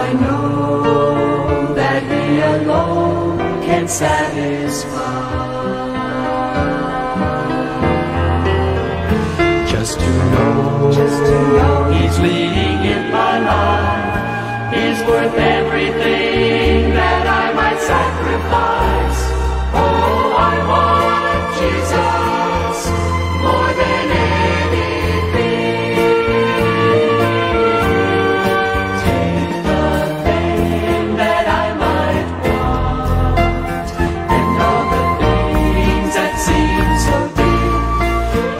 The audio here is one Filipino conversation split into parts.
I know that He alone can satisfy. Just to know He's leading in my life is worth everything that I might sacrifice. Oh, I want Jesus more than anything. Take the fame that I might want, and all the things that seem so dear.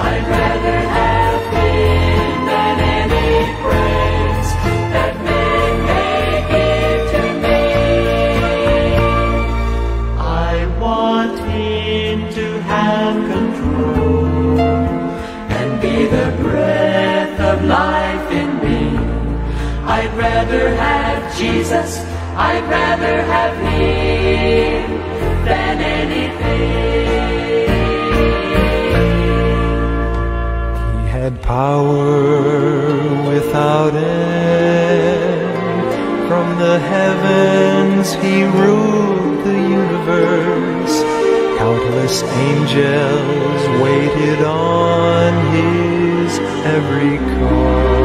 I'd rather have Him than any praise that men may give to me. I want Him to have control and be the breath of life in me. I'd rather have Jesus, I'd rather have Him than anything. He had power without end. From the heavens He ruled the universe. Countless angels waited on His every call.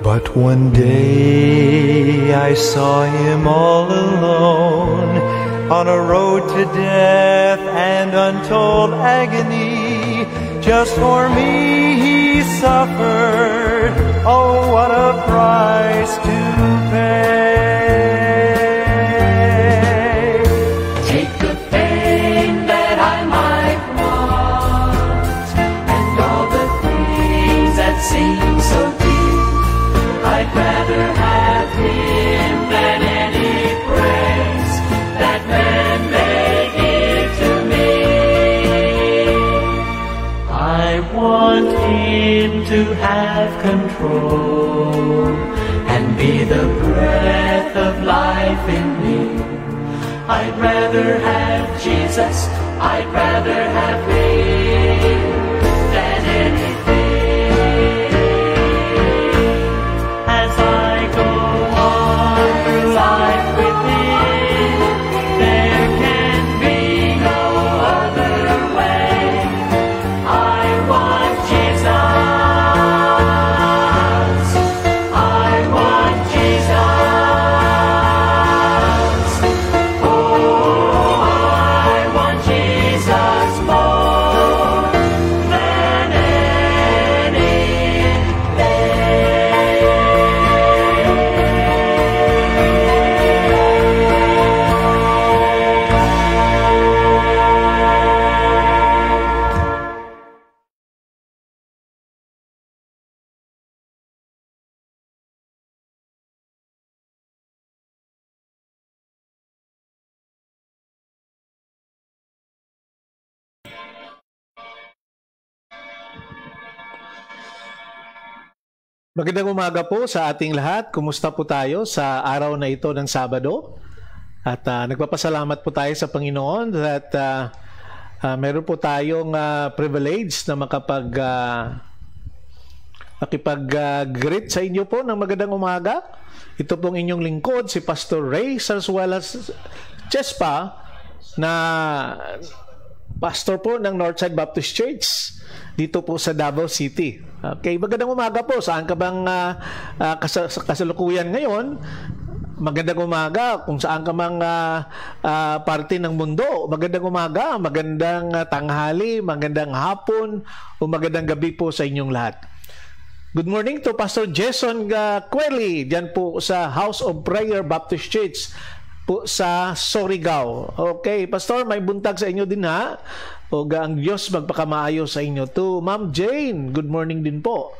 But one day I saw Him all alone on a road to death and untold agony. Just for me He suffered. Oh, what a price to pay. Take the fame that I might want, and all the things that seem so dear. I'd rather have Him than any praise that men may give to me. I want Him to have control and be the breath of life in me. I'd rather have Jesus, I'd rather have Him than anything. As I go on through life with Him, there can be no other way. I want Jesus, I want Jesus. Oh, I want Jesus more than Magandang umaga po sa ating lahat. Kumusta po tayo sa araw na ito ng Sabado? At nagpapasalamat po tayo sa Panginoon at meron po tayong privilege na makipag-greet sa inyo po ng magandang umaga. Ito pong inyong lingkod, si Pastor Ray Sarsuelas Chespa, na pastor po ng Northside Baptist Church dito po sa Davao City. Okay, magandang umaga po. Saan ka bang kasalukuyan ngayon? Magandang umaga kung saan ka mang parte ng mundo. Magandang umaga, magandang tanghali, magandang hapon, o magandang gabi po sa inyong lahat. Good morning to Pastor Jason Quelli, dyan po sa House of Prayer Baptist Church po sa Surigao. Okay, Pastor, may buntag sa inyo din ha. O ang Diyos magpakamaayo sa inyo. To Ma'am Jane, good morning din po.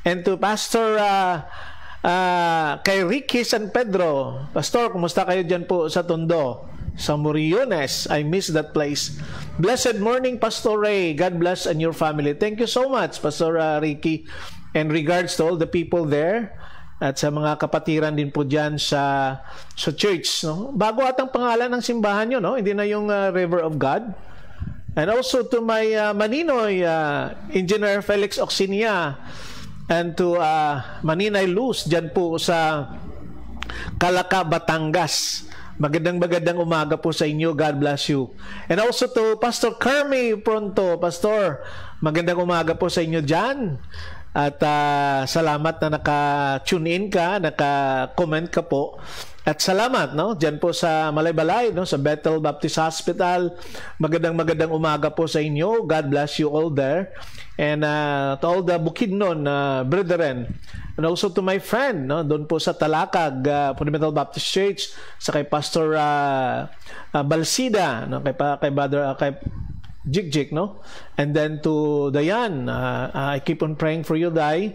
And to Pastor kay Ricky San Pedro. Pastor, kumusta kayo dyan po sa Tondo? Sa Moriones. I miss that place. Blessed morning, Pastor Ray. God bless and your family. Thank you so much, Pastor Ricky. And regards to all the people there. At sa mga kapatiran din po dyan sa church. No? Bago atang pangalan ng simbahan nyo, no? Hindi na yung River of God. And also to my Maninoy, Engineer Felix Oxinia. and to Maninay Luz dyan po sa Calaca, Batangas. Magandang umaga po sa inyo. God bless you. And also to Pastor Kermy Pronto. Pastor, magandang umaga po sa inyo dyan. At salamat na naka-tune in ka, naka-comment ka po. At salamat, no? Dyan po sa Malaybalay, no? Sa Bethel Baptist Hospital. Magandang umaga po sa inyo. God bless you all there. And to all the Bukidnon brethren. And also to my friend, no, doon po sa Talakag Fundamental Baptist Church, sa kay Pastor Balsida, no, kay Brother kay Jigjig, no? And then to Dayan, I keep on praying for you, Day,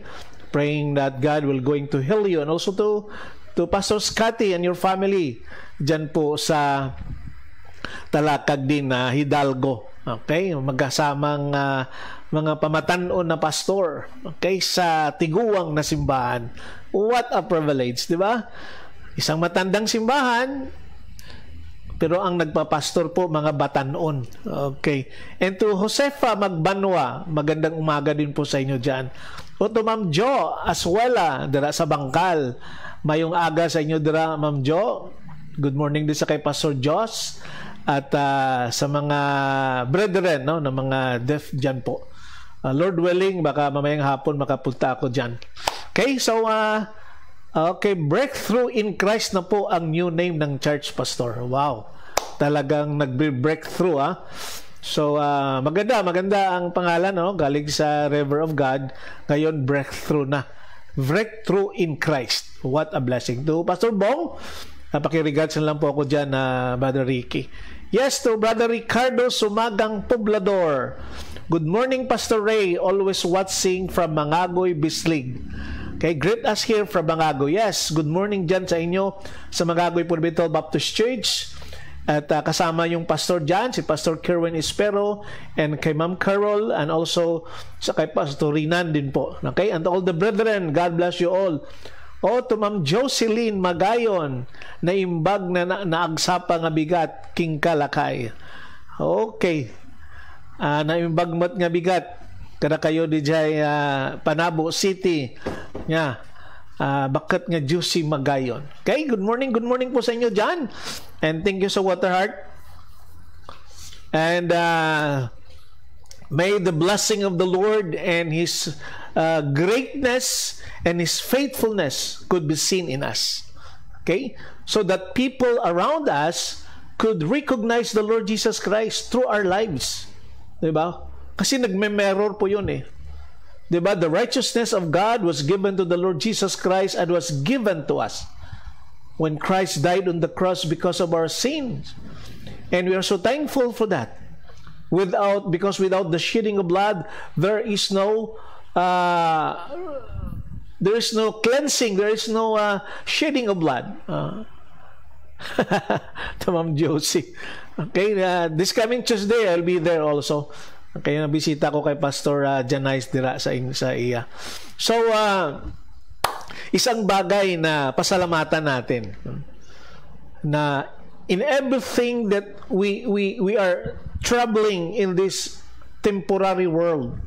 praying that God will going to heal you. And also to Pastor Scotty and your family diyan po sa Talakag din, Hidalgo. Okay, magkasamang mga pamatanon na pastor, okay, sa tiguang na simbahan. What a privilege, di ba? Isang matandang simbahan, pero ang nagpapastor po mga batanon. Okay. And to Josefa Magbanwa, magandang umaga din po sa inyo dyan. O to Ma'am Jo Aswela, dira sa Bangkal. Mayong aga sa inyo dira, Ma'am Jo. Good morning din sa kay Pastor Joss. At sa mga brethren, no, na mga deaf dyan po. Lord willing, baka mamayang hapon makapunta ako dyan. Okay, so okay, Breakthrough in Christ na po ang new name ng church, Pastor. Wow, talagang nag-breakthrough, So maganda ang pangalan, no? Galing sa River of God. Ngayon Breakthrough na. Breakthrough in Christ. What a blessing. To Pastor Bong, pakiregards na lang po ako dyan, Brother Ricky. Yes, to Brother Ricardo Sumagang Poblador. Good morning, Pastor Ray. Always watching from Mangagoy, Bislig. Okay, greet us here from Mangagoy. Yes, good morning dyan sa inyo sa Mangagoy Fundamental Baptist Church. At kasama yung pastor dyan, si Pastor Kerwin Espero, and kay Ma'am Carol, and also sa kay Pastor Rinan din po. Okay, and all the brethren, God bless you all. O to Ma'am Jocelyn Magayon, na imbag na naagsapa nga bigat, King Kalakay. Okay. Naimbag mat nga bigat. Kada kayo di jay Panabo City. Nya. Bakit nga Juicy Magayon. Okay, good morning po sa inyo dyan. And thank you sa Waterheart. And may the blessing of the Lord and His greatness and His faithfulness could be seen in us. Okay? So that people around us could recognize the Lord Jesus Christ through our lives. Diba? Kasi nagme-mirror po yun eh. Diba? The righteousness of God was given to the Lord Jesus Christ and was given to us when Christ died on the cross because of our sins. And we are so thankful for that. Because without the shedding of blood, there is no cleansing, there is no shedding of blood. To Ma'am Josie. Okay, this coming Tuesday, I'll be there also. Okay, nabisita ko kay Pastor Janais dira sa iya. So, isang bagay na pasalamatan natin na in everything that we are troubling in this temporary world,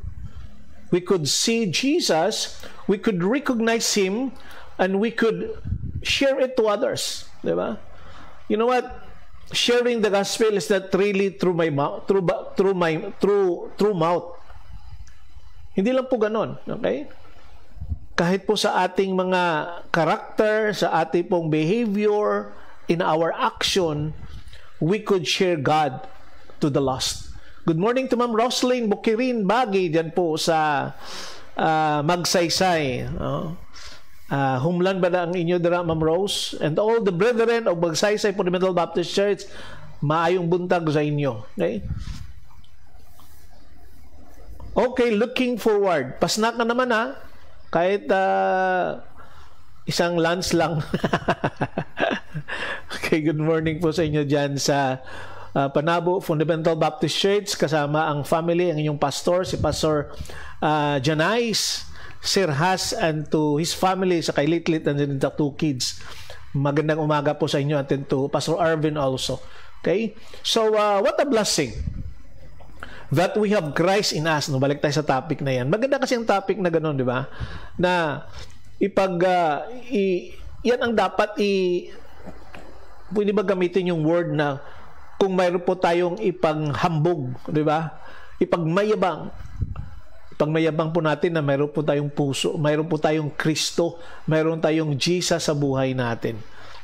we could see Jesus, we could recognize Him, and we could share it to others. Diba? You know what? Sharing the gospel is not really through my mouth, through mouth. Hindi lang po ganon, okay? Kahit po sa ating mga karakter, sa ating pong behavior, in our action, we could share God to the lost. Good morning to Ma'am Roslyn Bukirin Bagi dyan po sa Magsaysay. Humlan ba na ang inyo dira, Ma'am Rose? And all the brethren of Magsaysay Fundamental Baptist Church, maayong buntag sa inyo. Okay? Okay, looking forward. Pasnak na naman kahit isang lunch lang. Okay, good morning po sa inyo dyan sa Panabo Fundamental Baptist Church, kasama ang family, ang inyong pastor, si Pastor Janais, Sir Has, and to his family, sa kay Litlit and the 2 kids. Magandang umaga po sa inyo, and to Pastor Arvin also. Okay? So, what a blessing that we have Christ in us. No, balik tayo sa topic na yan. Maganda kasi ang topic na gano'n, di ba? Na yan ang dapat pwede ba gamitin yung word na kung mayroon po tayong ipanghambog, di ba? Ipagmayabang po natin na mayroon po tayong puso, mayroon po tayong Kristo, mayroon tayong Jesus sa buhay natin.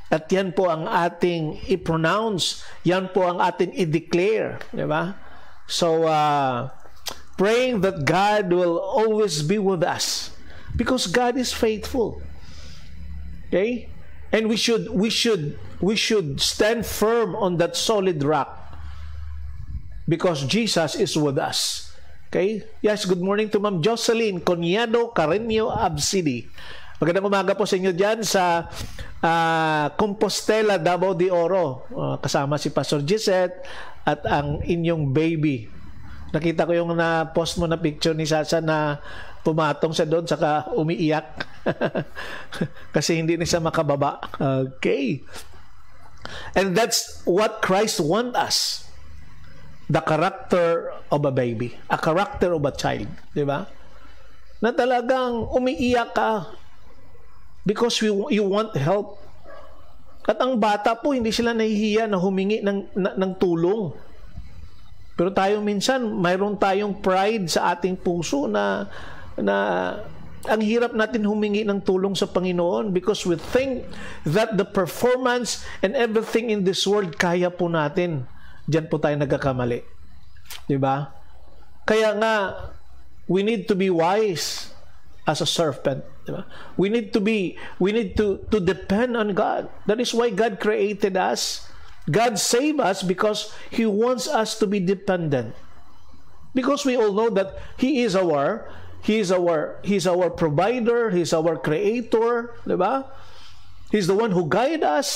At yan po ang ating i-pronounce, yan po ang ating i-declare, di ba? So, praying that God will always be with us because God is faithful. Okay? And we should stand firm on that solid rock because Jesus is with us. Okay? Yes, good morning to Ma'am Jocelyn Coniado Carreño Absidi. Magandang umaga po sa inyo dyan sa Compostela, Davao de Oro. Kasama si Pastor Gisette at ang inyong baby. Nakita ko yung na-post mo na picture ni Sasa na pumatong siya doon saka umiiyak. Kasi hindi na siya makababa. Okay. And that's what Christ wants us. The character of a baby. A character of a child. Di ba? Na talagang umiiyak ka because you want help. At ang bata po, hindi sila nahihiya na humingi ng tulong. Pero tayo minsan, mayroon tayong pride sa ating puso na ang hirap natin humingi ng tulong sa Panginoon because we think that the performance and everything in this world kaya po natin. Diyan po tayo nagkakamali. Diba? Kaya nga, we need to be wise as a serpent. Diba? We need to depend on God. That is why God created us. God saved us because He wants us to be dependent. Because we all know that He is our provider, He's our creator, diba? He's the one who guides us.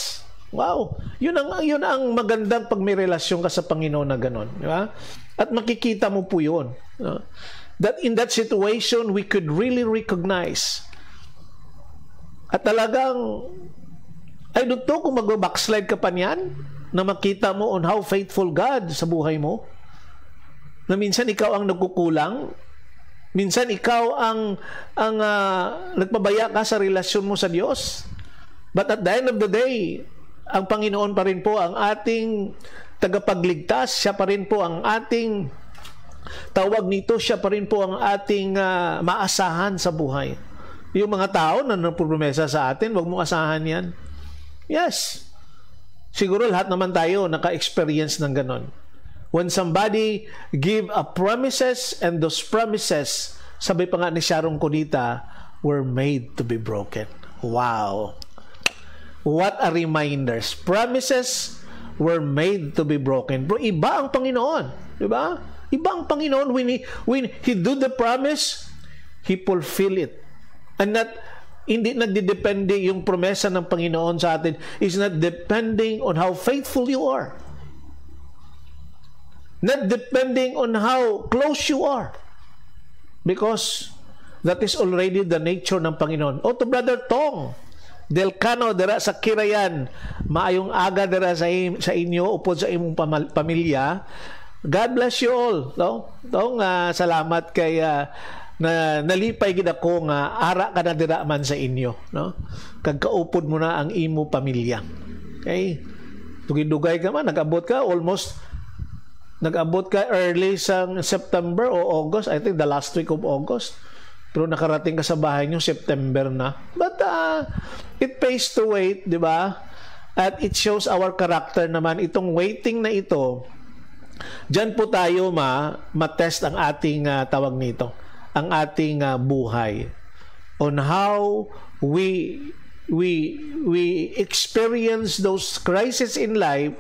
Wow. Yun ang magandang pag may relasyon ka sa Panginoon na gano'n, diba? At makikita mo po yun. No? That in that situation, we could really recognize. At talagang, I don't know kung mag-backslide ka pa niyan, na makita mo on how faithful God sa buhay mo. Na minsan ikaw ang nagkukulang. Minsan ikaw ang nagpabaya ka sa relasyon mo sa Diyos. But at the end of the day, ang Panginoon pa rin po ang ating tagapagligtas. Siya pa rin po ang ating tawag nito. Siya pa rin po ang ating maasahan sa buhay. Yung mga tao na nagpromesa sa atin, wag mong asahan yan. Yes. Siguro lahat naman tayo naka-experience ng ganon. When somebody give a promises and those promises, sabi pa nga ni Sharon Cunita, were made to be broken. Wow. What a reminders. Promises were made to be broken. Bro, iba ang Panginoon. Diba? Iba ang Panginoon. When He do the promise, He fulfill it. And hindi nagdidepende yung promesa ng Panginoon sa atin. It's not depending on how faithful you are. Not depending on how close you are. Because that is already the nature ng Panginoon. O to Brother Tong, Delcano, dira sa Kirayan, maayong aga dira sa inyo, upod sa imong pamilya. God bless you all. No? Tong, salamat kay na nalipay gid ako nga ara ka na dira man sa inyo. No? Kagkaupod mo na ang imo pamilya. Okay? Tugidugay ka man, nag-abot ka early sa September o August. I think the last week of August. Pero nakarating ka sa bahay nyo, September na. But it pays to wait, di ba? At it shows our character naman. Itong waiting na ito, dyan po tayo ma-test ang ating tawag nito, ang ating buhay. On how we experience those crises in life,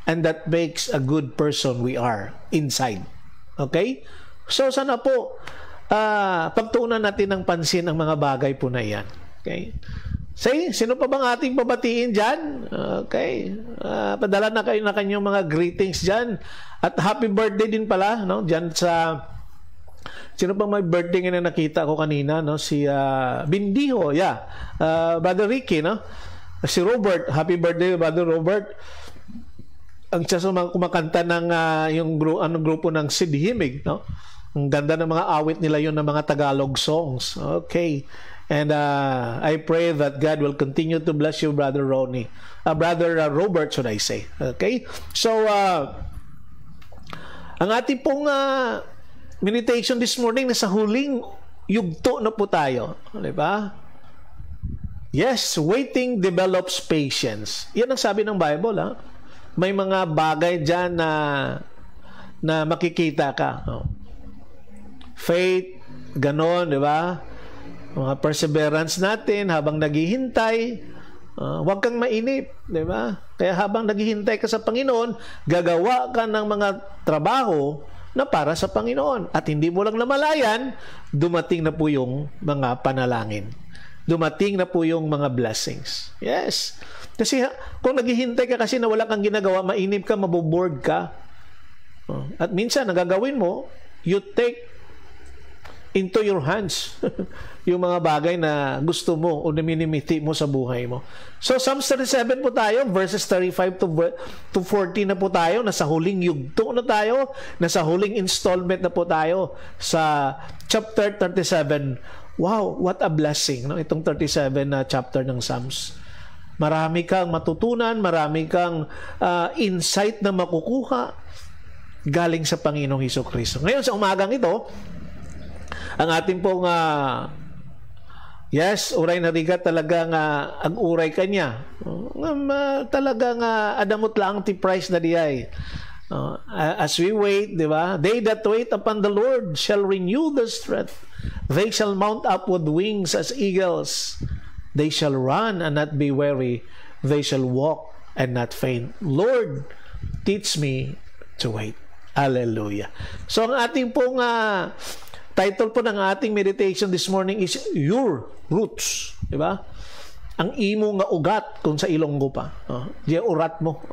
and that makes a good person we are inside. Okay? So, sana po, pagtuunan natin ng pansin ang mga bagay po na yan. Okay? Say, sino pa bang ating pabatiin dyan? Okay. Padala na kayo na kanyang mga greetings dyan. At happy birthday din pala, no? Dyan sa, sino pang may birthday na nakita ko kanina, no? Si Bindiho, yeah. Brother Ricky, no? Si Robert, happy birthday, Brother Robert. ang siya sa mga kumakanta ng anong grupo ng Sid Himig, no? Ang ganda ng mga awit nila yun ng mga Tagalog songs. Okay. And I pray that God will continue to bless you, Brother Ronnie. Brother Robert, should I say. Okay? So, ang ating pong meditation this morning, nasa huling yugto na po tayo. Di ba? Yes, waiting develops patience. Yan ang sabi ng Bible, ha? May mga bagay dyan na makikita ka. Faith, ganon, di ba? Mga perseverance natin habang naghihintay, huwag kang mainip, di ba? Kaya habang naghihintay ka sa Panginoon, gagawa ka ng mga trabaho na para sa Panginoon. At hindi mo lang namalayan, dumating na po yung mga panalangin. Dumating na po yung mga blessings. Yes. Kasi kung naghihintay ka kasi na wala kang ginagawa, mainip ka, maboboard ka. At minsan, nagagawin mo, you take into your hands yung mga bagay na gusto mo o naminimiti mo sa buhay mo. So, Psalms 37 po tayo, verses 35 to 40 na po tayo. Nasa huling yugto na tayo. Nasa huling installment na po tayo sa chapter 37. Wow, what a blessing, no? Itong 37 na chapter ng Psalms. Marami kang matutunan, marami kang insight na makukuha galing sa Panginoong Hesukristo. Ngayon, sa umagang ito, ang ating pong yes, uray na rigat talagang ang uray kanya. Talagang adamot lang ti price na diyay. As we wait, di ba? They that wait upon the Lord shall renew their strength. They shall mount up with wings as eagles. They shall run and not be weary. They shall walk and not faint. Lord, teach me to wait. Hallelujah. So ang ating pong title po ng ating meditation this morning is Your Roots. Diba? Ang imo nga ugat kung sa Ilonggo pa. Diya urat mo.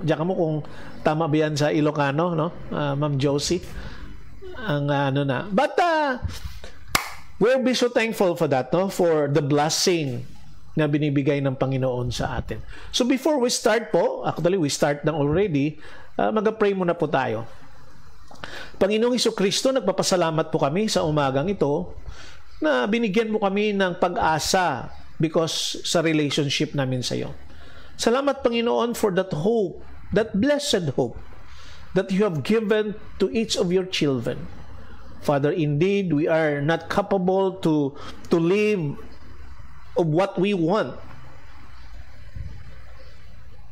Diya mo kung tama ba yan sa Ilocano, no? Ma'am Josie. Ang ano na. But we'll be so thankful for that, no? For the blessing na binibigay ng Panginoon sa atin. So before we start po, actually we start na already, mag-pray muna po tayo. Panginoong Hesukristo, nagpapasalamat po kami sa umagang ito na binigyan mo kami ng pag-asa because sa relationship namin sa iyo. Salamat, Panginoon, for that hope, that blessed hope that you have given to each of your children. Father, indeed, we are not capable to live of what we want.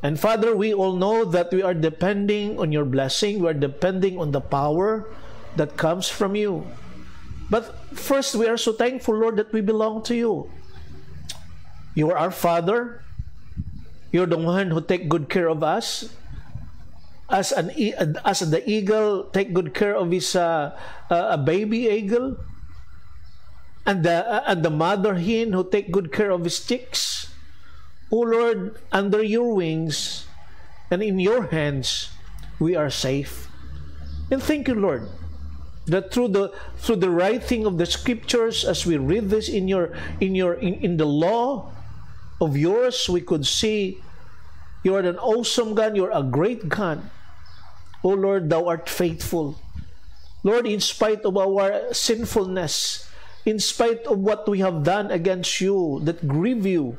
And Father, we all know that we are depending on your blessing. We are depending on the power that comes from you. But first, we are so thankful, Lord, that we belong to you. You are our Father. You're the one who take good care of us. As the eagle take good care of his a baby eagle, and the mother hen who take good care of his chicks. O Lord, under your wings and in your hands, we are safe. And thank you, Lord, that through the writing of the scriptures, as we read this in the law of yours, we could see you are an awesome God. You are a great God. O Lord, thou art faithful. Lord, in spite of our sinfulness, in spite of what we have done against you that grieve you,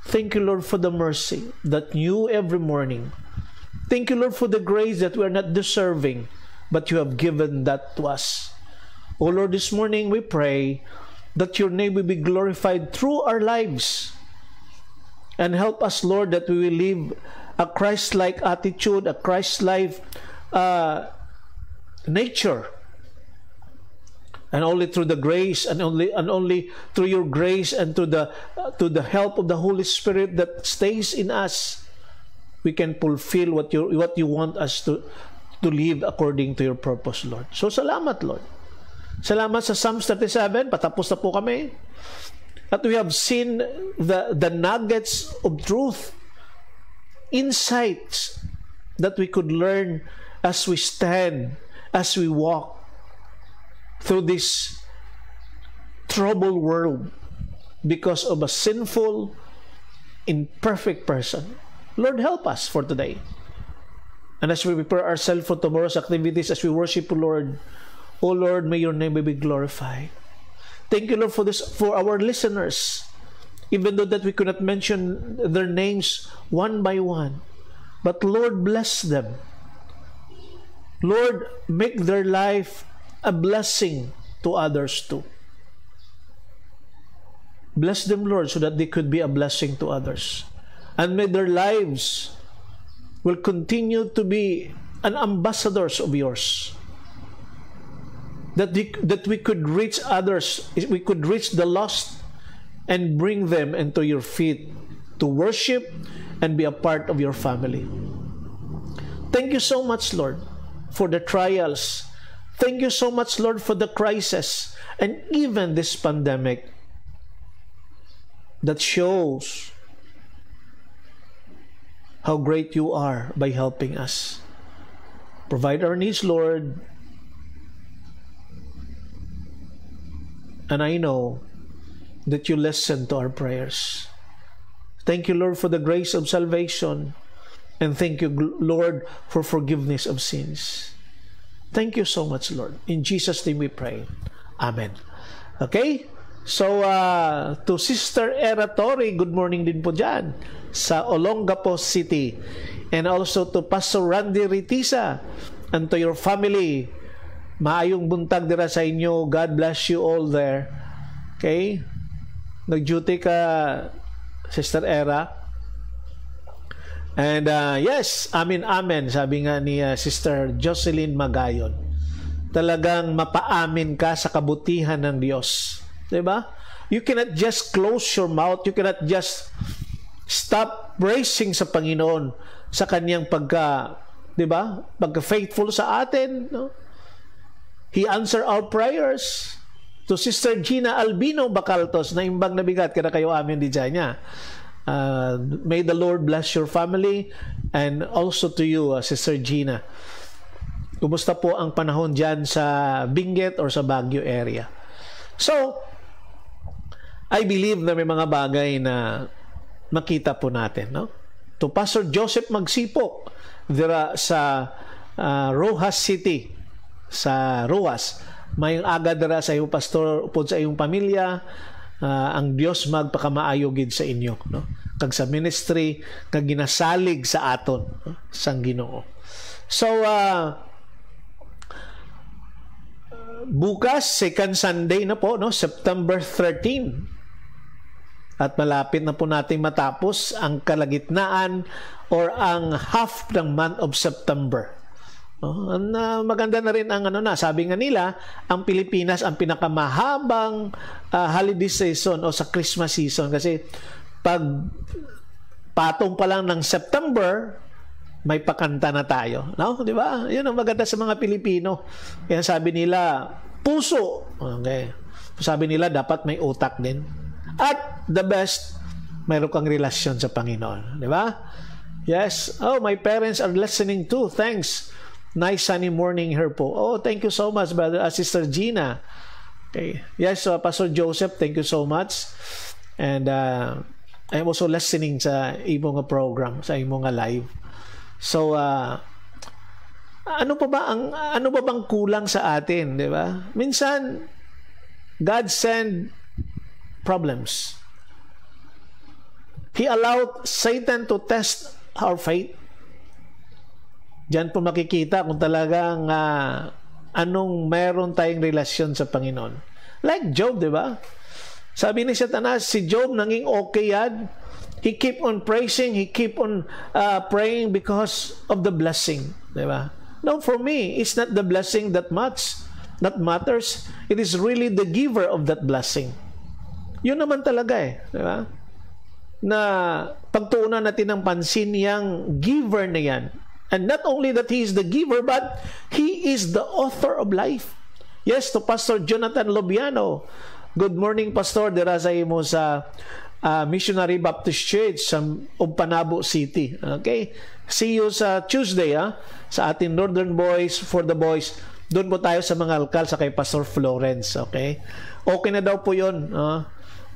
thank you, Lord, for the mercy that new every morning. Thank you, Lord, for the grace that we are not deserving, but you have given that to us. O Lord, this morning we pray that your name will be glorified through our lives. And help us, Lord, that we will live a Christ-like attitude, a Christ-like nature. And only through the grace, and only through your grace, and to the help of the Holy Spirit that stays in us, we can fulfill what you want us to live according to your purpose, Lord. So salamat, Lord. Salamat sa Psalms 37. Patapos na po kami. At we have seen the nuggets of truth, insights that we could learn as we stand, as we walk through this troubled world because of a sinful, imperfect person. Lord, help us for today. And as we prepare ourselves for tomorrow's activities, as we worship you, Lord, oh Lord, may your name be glorified. Thank you, Lord, for this, for our listeners. Even though that we could not mention their names one by one. But Lord, bless them. Lord, make their life a blessing to others too. Bless them, Lord, so that they could be a blessing to others. And may their lives will continue to be an ambassadors of yours. That we could reach others, we could reach the lost and bring them into your feet to worship and be a part of your family. Thank you so much, Lord, for the trials. Thank you so much, Lord, for the crisis and even this pandemic that shows how great you are by helping us. Provide our needs, Lord. And I know that you listen to our prayers. Thank you, Lord, for the grace of salvation. And thank you, Lord, for forgiveness of sins. Thank you so much, Lord. In Jesus' name we pray. Amen. Okay? So, to Sister Era Torre, good morning din po dyan sa Olongapo City. And also to Pastor Randy Ritisa and to your family. Maayong buntag dira sa inyo. God bless you all there. Okay? Nag-duty ka, Sister Era. And yes, amen, amen. Sabi nga ni Sister Jocelyn Magayon. Talagang mapaamin ka sa kabutihan ng Diyos. Diba? You cannot just close your mouth. You cannot just stop praising sa Panginoon sa kanyang diba? Pagka-faithful sa atin. No? He answer our prayers. To Sister Gina Albino Bacaltos, na imbang na bigat, kada kayo amin di dyan niya. May the Lord bless your family and also to you, Sister Gina. Kumusta po ang panahon dyan sa Benguet or sa Baguio area? So, I believe na may mga bagay na makita po natin, no? To Pastor Joseph Magsipok dira sa Rojas City, sa Rojas. May aga dira sa iyong pastor upod sa iyong pamilya. Ang Dios magpakamaayogid sa inyo, no? Kag sa ministry kag ginasalig sa aton, no? Sang Ginoo. So bukas second Sunday na po, no? September 13. At malapit na po nating matapos ang kalagitnaan or ang half ng month of September. Maganda na rin ang sabi nga nila, ang Pilipinas ang pinakamahabang holiday season o sa Christmas season kasi pag patong pa lang ng September may pakanta na tayo, no? Di ba? Yun ang maganda sa mga Pilipino. Kaya sabi nila puso, okay. Sabi nila dapat may utak din. At the best, mayroon kang relasyon sa Panginoon, di ba? Yes. Oh, my parents are listening too. Thanks. Nice sunny morning here po. Oh, thank you so much, brother, Sister Gina. Okay. Yes, Pastor Joseph, thank you so much. And I'm also listening sa imong program, sa imong live. So, ano ba bang kulang sa atin, di ba? Minsan, God send problems. He allowed Satan to test our faith. Diyan po makikita kung talagang anong meron tayong relasyon sa Panginoon. Like Job, di ba? Sabi ni Satanas, si Job nanging okay yan. He keep on praising, he keep on praying because of the blessing. Di ba? No, for me, it's not the blessing that matters. It is really the giver of that blessing. Yun naman talaga di ba? Na pagtuunan natin ng pansin yung giver na yan. And not only that he is the giver, but he is the author of life. Yes, to Pastor Jonathan Lobiano. Good morning, Pastor. Dira sa imo sa Missionary Baptist Church sa Panabo City. Okay? See you sa Tuesday, sa ating Northern Boys for the Boys. Doon po tayo sa mga alkal sa kay Pastor Florence. Okay? Okay na daw po yun.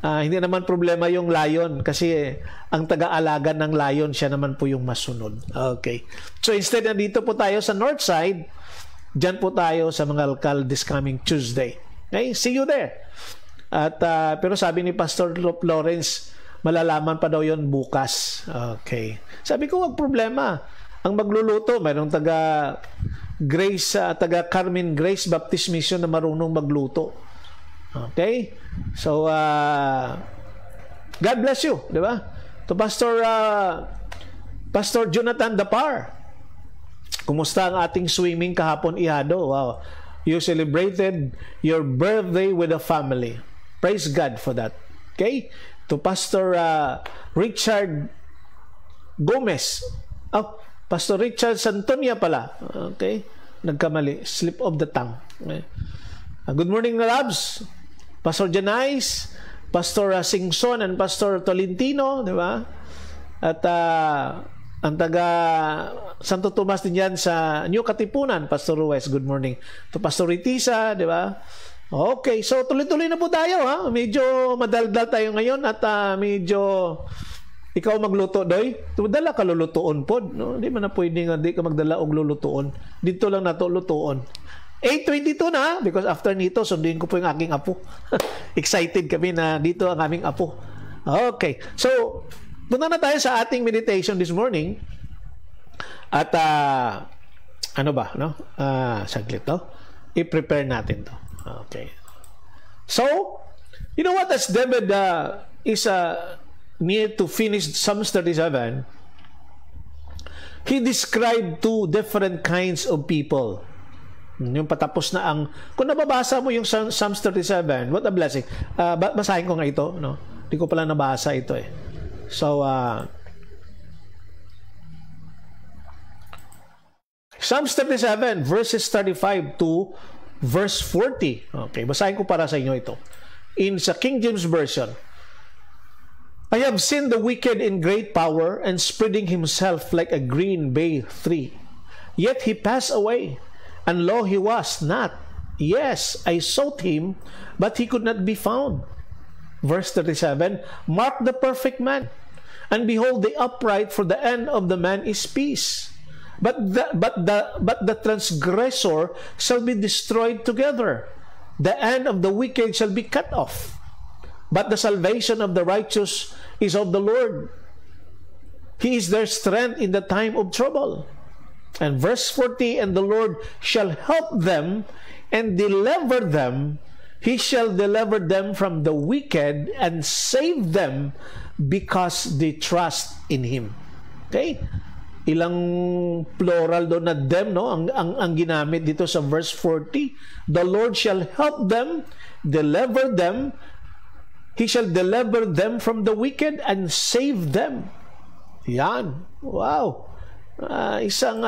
Hindi naman problema yung lion kasi ang taga-alaga ng lion, siya naman po yung masunod. Okay. So instead, nandito po tayo sa north side, dyan po tayo sa mga alkal this coming Tuesday. Okay? See you there. At pero sabi ni Pastor Lawrence, malalaman pa daw yon bukas. Okay. Sabi ko, wag problema. Ang magluluto, mayroong taga Carmen Grace Baptist Mission na marunong magluto. Okay? So, God bless you, di ba? To Pastor Jonathan Dapar. Kumusta ang ating swimming kahapon, Ihado? Wow. You celebrated your birthday with the family. Praise God for that. Okay? To Pastor Richard Gomez. Pastor Richard Santonia pala. Okay? Nagkamali. Slip of the tongue. Okay. Good morning, Labs. Pastor Janais, Pastor Singson, and Pastor Tolentino, di ba? At ang taga Santo Tomas din yan sa New Katipunan, Pastor Ruiz, good morning. To Pastor Ritisa, di ba? Okay, so tuloy-tuloy na po tayo, ha? Medyo madaldal tayo ngayon at medyo ikaw magluto, doy. Dala ka lulutuon po, no? Di man na pwedeng hindi ka magdala og lulutuon. Dito lang nato lutuon. 8:22 na, because after nito, sundin ko po yung aking apo. Excited kami na dito ang aming apo. Okay. So, punta na tayo sa ating meditation this morning. At, ano ba, no? Saglit, no? I-prepare natin to. Okay. So, you know what? As David is near to finish Psalms 37, he described two different kinds of people. Yung patapos na ang, kung nababasa mo yung Psalms 37, what a blessing. Basahin ko nga ito, no? Hindi ko pala nabasa ito eh. So, Psalms 37, verses 35 to verse 40. Okay, basahin ko para sa inyo ito. In sa King James Version, I have seen the wicked in great power and spreading himself like a green bay tree. Yet he passed away. And lo, he was not. Yes, I sought him, but he could not be found. Verse 37, mark the perfect man, and behold the upright, for the end of the man is peace. But the transgressor shall be destroyed together. The end of the wicked shall be cut off. But the salvation of the righteous is of the Lord. He is their strength in the time of trouble. And verse 40, and the Lord shall help them and deliver them. He shall deliver them from the wicked and save them because they trust in Him. Okay? Ilang plural doon na them, no? Ang ginamit dito sa verse 40. The Lord shall help them, deliver them. He shall deliver them from the wicked and save them. Yan. Wow. Isang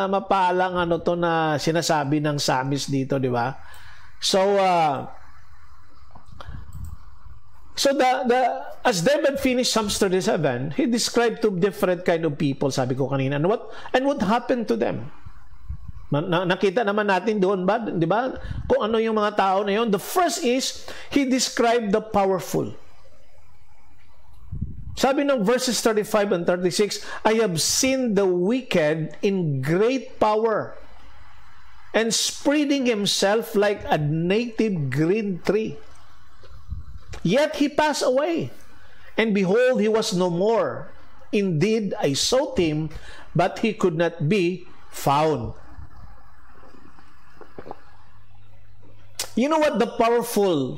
mapalang ano to na sinasabi ng Psalmist dito, di ba? So as David finished Psalms 37, he described two different kind of people, sabi ko kanina. And what happened to them? Nakita naman natin doon ba, di ba? Kung ano yung mga tao na yun. The first is, he described the powerful. Sabi ng verses 35 and 36, I have seen the wicked in great power and spreading himself like a native green tree. Yet he passed away, and behold, he was no more. Indeed, I sought him, but he could not be found. You know what? The powerful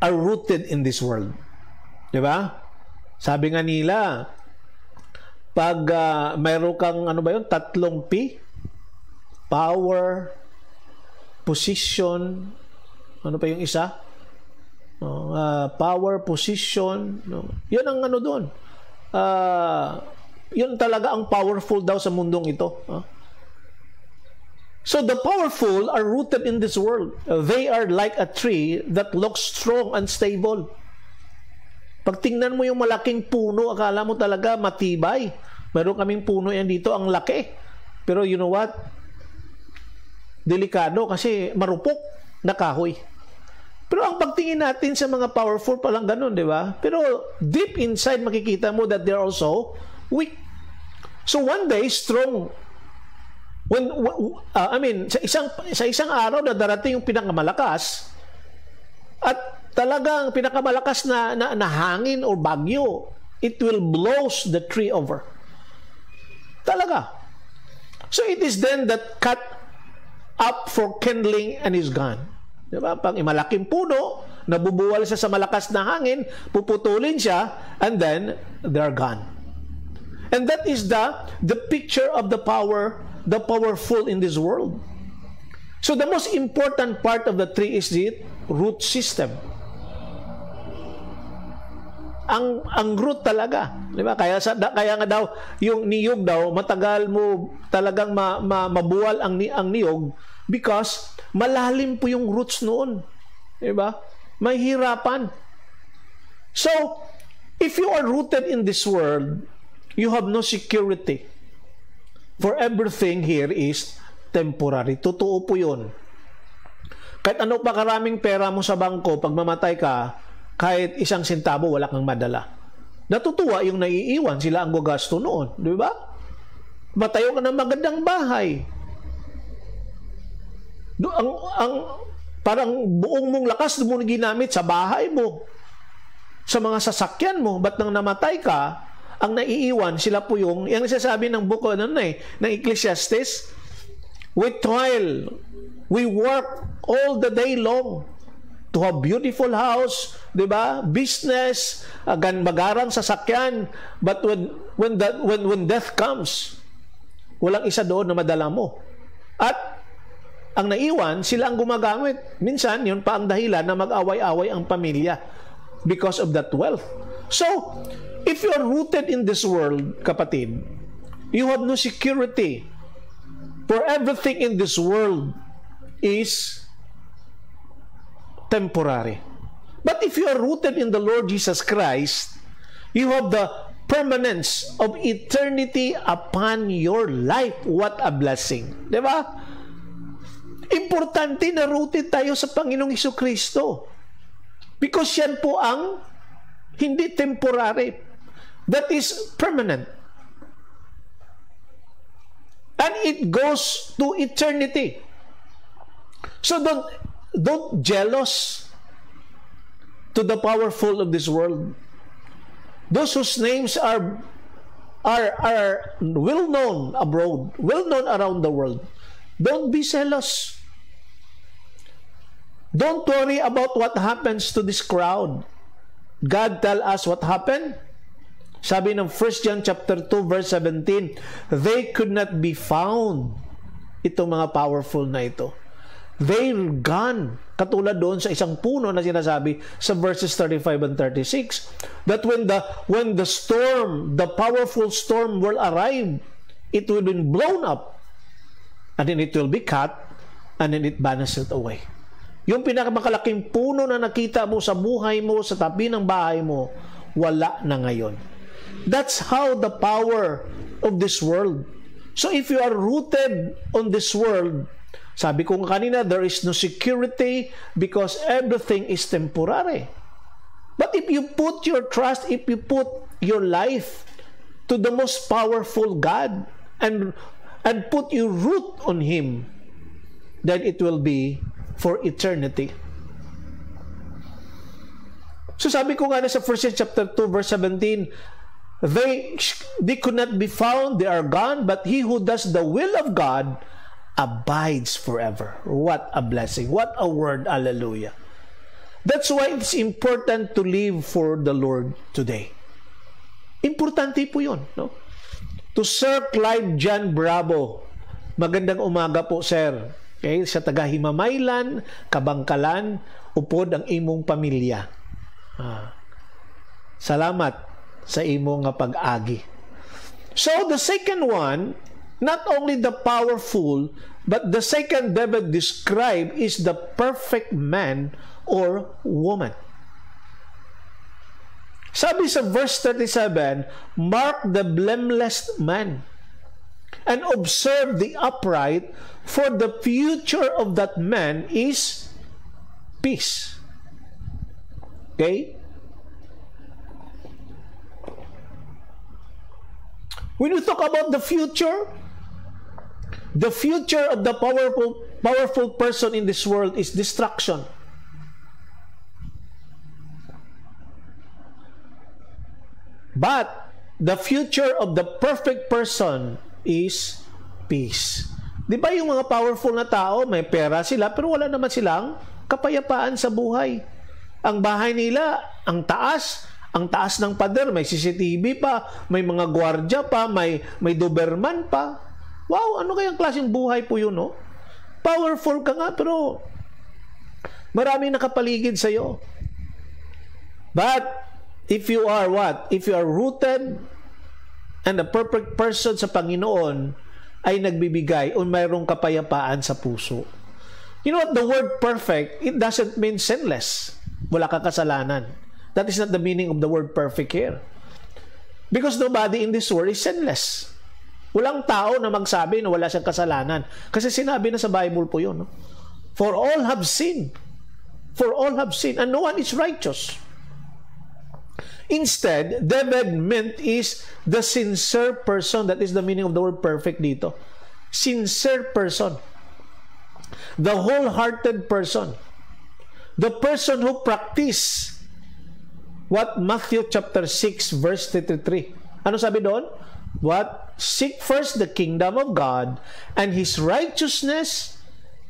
are rooted in this world. Diba? Sabi nga nila, pag mayroon kang, ano ba yun, 3 P? Power, position, ano pa yung isa? Power, position, no? Yan ang ano doon. Yun talaga ang powerful daw sa mundong ito. So the powerful are rooted in this world. They are like a tree that looks strong and stable. Pag tingnan mo yung malaking puno, akala mo talaga matibay. Meron kaming puno yan dito, ang laki. Pero you know what? Delikado kasi marupok na kahoy. Pero ang pagtingin natin sa mga powerful palang ganun, di ba? Pero deep inside makikita mo that they're also weak. So one day, strong. Sa isang araw na darating yung pinakamalakas at talagang pinakamalakas na hangin o bagyo, it will blows the tree over. Talaga. So it is then that cut up for kindling and is gone. Diba? Pag malaking puno, nabubuwal siya sa malakas na hangin, puputulin siya, and then they're gone. And that is the picture of the powerful in this world. So the most important part of the tree is the root system. Ang root talaga, di ba? Kaya nga daw yung niyog daw matagal mo talagang mabuwal ang niyog because malalim po yung roots noon. Di ba? Mahirapan. So, if you are rooted in this world, you have no security. For everything here is temporary. Totoo po yun. Kahit ano pa karaming pera mo sa bangko, pag mamatay ka, kahit isang sentabo, wala kang madala. Natutuwa yung naiiwan, sila ang gagasto noon. Di ba? Matayo ka ng magandang bahay. Parang buong mong lakas mo ginamit sa bahay mo, sa mga sasakyan mo. Ba't nang namatay ka, ang naiiwan, sila po yung nasasabi ng buko ng Ecclesiastes, we toil, we work all the day long to have beautiful house, di ba? Business, magarang sasakyan, but when death comes, walang isa doon na madala mo. At ang naiwan, sila ang gumagamit. Minsan, yun pa ang dahilan na mag-away-away ang pamilya because of that wealth. So, if you are rooted in this world, kapatid, you have no security. For everything in this world is temporary. But if you are rooted in the Lord Jesus Christ, you have the permanence of eternity upon your life. What a blessing. Diba? Importante na rooted tayo sa Panginoong Jesucristo. Because yan po ang hindi temporary. That is permanent. And it goes to eternity. So don't jealous to the powerful of this world. Those whose names are well known abroad, well known around the world. Don't be jealous. Don't worry about what happens to this crowd. God tell us what happened. Sabi ng 1 John chapter 2 verse 17, they could not be found. Itong mga powerful na ito. They're gone. Katulad doon sa isang puno na sinasabi sa verses 35 and 36, that when the storm, the powerful storm will arrive, it will be blown up, and then it will be cut, and then it vanishes away. Yung pinakamalaking puno na nakita mo sa buhay mo, sa tabi ng bahay mo, wala na ngayon. That's how the power of this world. So if you are rooted on this world, sabi ko kanina, there is no security because everything is temporary. But if you put your trust, if you put your life to the most powerful God and put your root on Him, then it will be for eternity. So sabi ko nga na sa 1 John chapter 2 verse 17, they could not be found, they are gone, but he who does the will of God abides forever. What a blessing. What a word. Hallelujah. That's why it's important to live for the Lord today. Importante po yun. No? To Sir Clyde John Bravo, magandang umaga po, sir. Okay? Sa taga-Himamaylan, Kabangkalan, upod ang imong pamilya. Salamat sa imong pag-agi. So, the second one, not only the powerful, but the second David described is the perfect man or woman. Sabi sa verse 37, mark the blameless man and observe the upright, for the future of that man is peace. Okay? When we talk about the future of the powerful person in this world is destruction. But the future of the perfect person is peace. Di ba yung mga powerful na tao, may pera sila, pero wala naman silang kapayapaan sa buhay. Ang bahay nila, ang taas ng pader, may CCTV pa, may mga gwardya pa, may Doberman pa. Wow, ano kayang klaseng buhay po yun, no? Powerful ka nga, pero maraming nakapaligid sa'yo. But, if you are what? If you are rooted and a perfect person sa Panginoon, ay nagbibigay o mayroong kapayapaan sa puso. You know what? The word perfect, it doesn't mean sinless. Wala kang kasalanan. That is not the meaning of the word perfect here. Because nobody in this world is sinless. Walang tao na magsabi na wala siyang kasalanan. Kasi sinabi na sa Bible po yun. No? For all have sinned. For all have sinned. And no one is righteous. Instead, David meant is the sincere person. That is the meaning of the word perfect dito. Sincere person. The wholehearted person. The person who practice what Matthew chapter 6 verse 33. Ano sabi doon? What? Seek first the kingdom of God and His righteousness,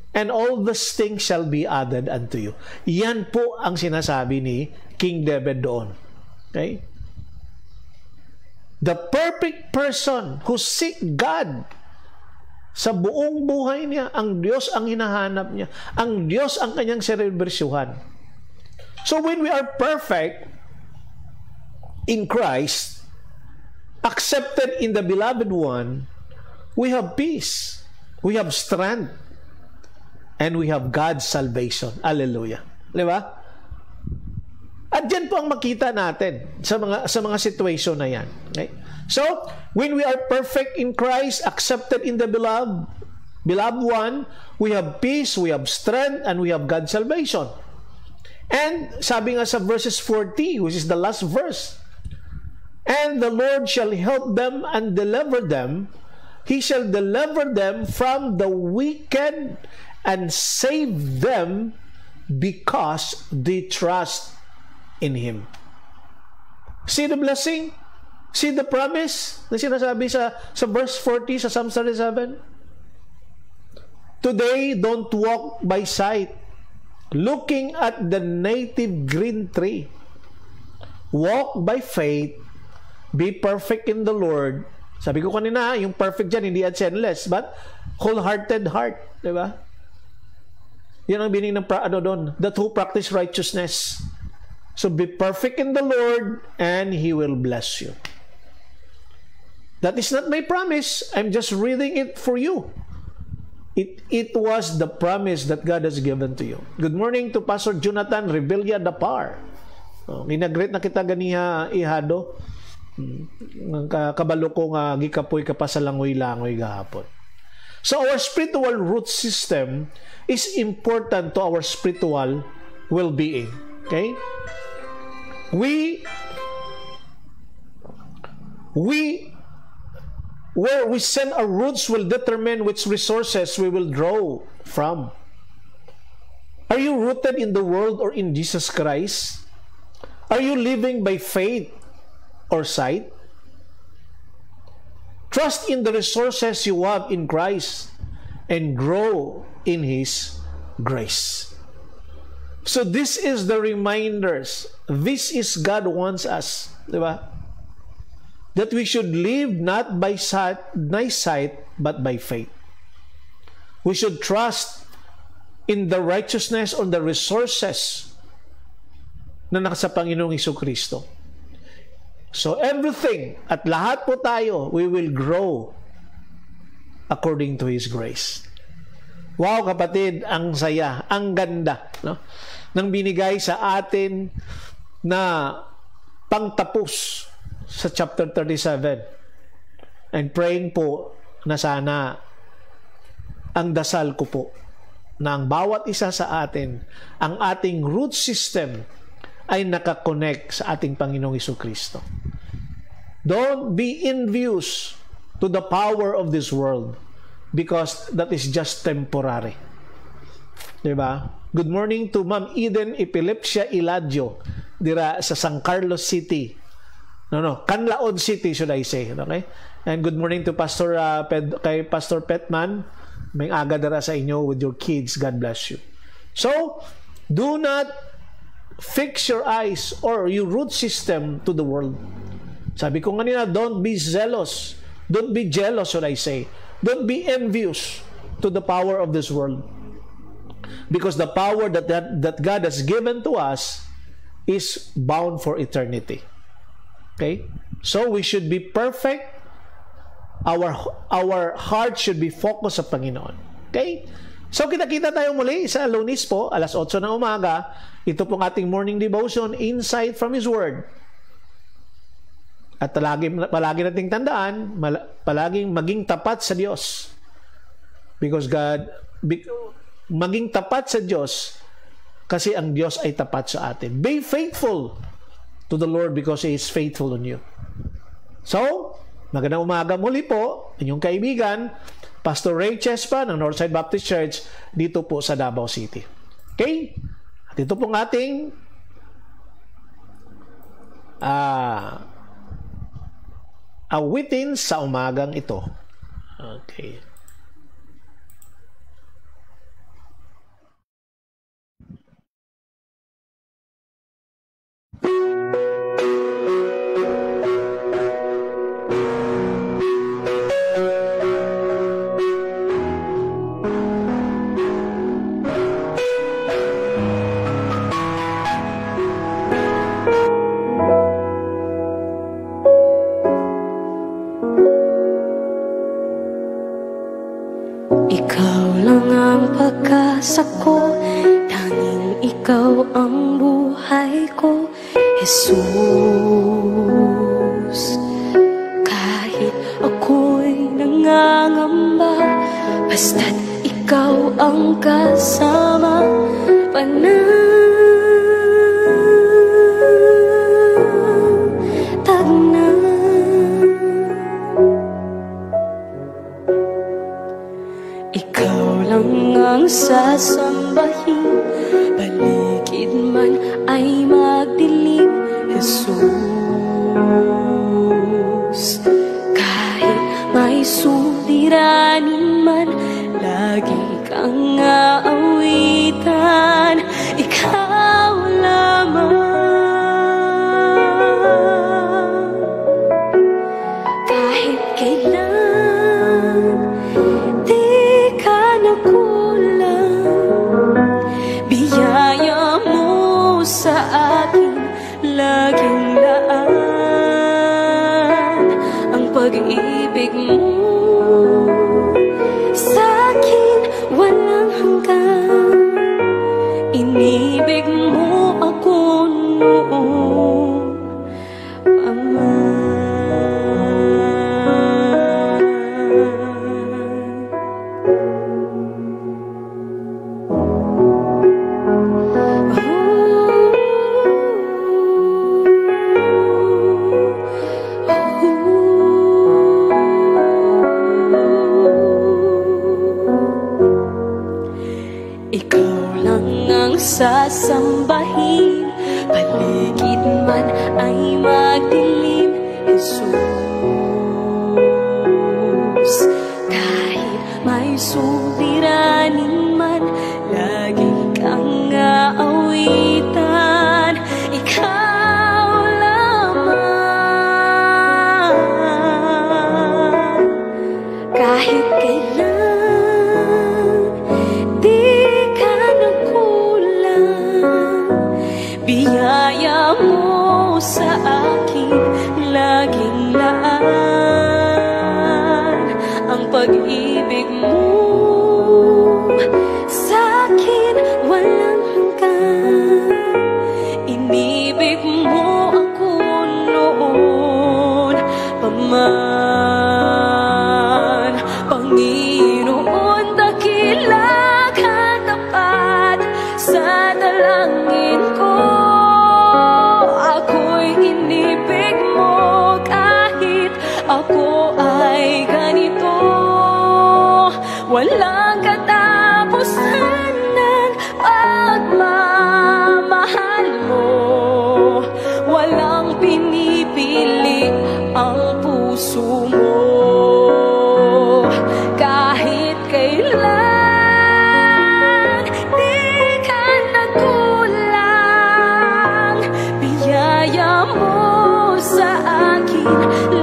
and all these things shall be added unto you. Yan po ang sinasabi ni King David doon. Okay? The perfect person who seek God sa buong buhay niya, ang Diyos ang hinahanap niya. Ang Diyos ang kanyang serbersyuhan. So when we are perfect in Christ, accepted in the beloved one, we have peace, we have strength, and we have God's salvation. Hallelujah. Di ba? At yan po ang makita natin sa mga situation na yan. Okay? So, when we are perfect in Christ, accepted in the beloved one, we have peace, we have strength, and we have God's salvation. And sabi nga sa verses 40, which is the last verse, and the Lord shall help them and deliver them. He shall deliver them from the wicked and save them because they trust in Him. See the blessing? See the promise na sinasabi sa verse 40 sa Psalm 37? Today, don't walk by sight, looking at the native green tree. Walk by faith. Be perfect in the Lord. Sabi ko kanina, yung perfect dyan, hindi at sinless, but wholehearted heart. Diba? Yan ang bining ng doon. That who practice righteousness. So be perfect in the Lord, and He will bless you. That is not my promise. I'm just reading it for you. It was the promise that God has given to you. Good morning to Pastor Jonathan Rebilla Dapar. Ninagreet na kita ganiha ihado. Kabalo ko nga gikapoy ka pa sa langoy-langoy gahapon. So our spiritual root system is important to our spiritual well-being. Okay? Where we send our roots will determine which resources we will draw from. Are you rooted in the world or in Jesus Christ? Are you living by faith or sight? Trust in the resources you have in Christ and grow in His grace. So this is the reminders. This is God wants us, di ba? That we should live not by sight, but by faith. We should trust in the righteousness or the resources na nasa Panginoong Jesucristo. So everything, at lahat po tayo, we will grow according to His grace. Wow, kapatid, ang saya, ang ganda, no? Nang binigay sa atin na pangtapos sa chapter 37. And praying po na sana ang dasal ko po na ang bawat isa sa atin, ang ating root system ay nakakonect sa ating Panginoong Jesucristo. Don't be envious to the power of this world because that is just temporary. Diba? Good morning to Ma'am Eden Epilepsia Iladio dira sa San Carlos City. Canlaon City should I say. Okay? And good morning to kay Pastor Petman. May aga dara sa inyo with your kids. God bless you. So, do not fix your eyes or your root system to the world. Sabi ko kanina, don't be zealous. Don't be jealous, should I say. Don't be envious to the power of this world. Because the power that God has given to us is bound for eternity. Okay? So, we should be perfect. Our heart should be focused sa Panginoon. Okay? So, kita-kita tayo muli sa Lunes po, alas 8 ng umaga. Ito pong ating morning devotion, Insight from His Word. At palagi nating tandaan, palaging maging tapat sa Diyos. Because maging tapat sa Diyos kasi ang Diyos ay tapat sa atin. Be faithful to the Lord because He is faithful on you. So, magandang umaga muli po, inyong kaibigan, Pastor Ray Chespa ng Northside Baptist Church dito po sa Davao City. Okay? At ito pong ating awitin sa umagang ito. Okay. pag-asa ko, tanging ikaw ang buhay ko, Jesus. Kahit ako'y nangangamba, basta't ikaw ang kasama, panatag na. Ikaw lang ang sasambahin, paligid man ay magdilim, Jesus. Kahit may suliranin man, lagi kang aawitan, ikaw lamang. Kahit kailan di ka nakulang, biyaya mo sa akin laging laan. Ang pag-ibig mo sa'kin walang hanggan, inibig mo ako noon pa man. Ikaw lang ang sasambahin, paligid man ay magdilim, Jesus. Kahit may suliranin man, lagi kang aawitan, ikaw lamang. Kahit kailan di ka nagkulang, biyaya mo sa akin laging laan. Ang pag-ibig mo sa'kin walang hanggan, inibig mo ako noon pa man. Panginoon, dakila ka tapat sa dalangin ko. ang puso mo. Kahit kailan di ka nagkulang, biyaya mo sa akin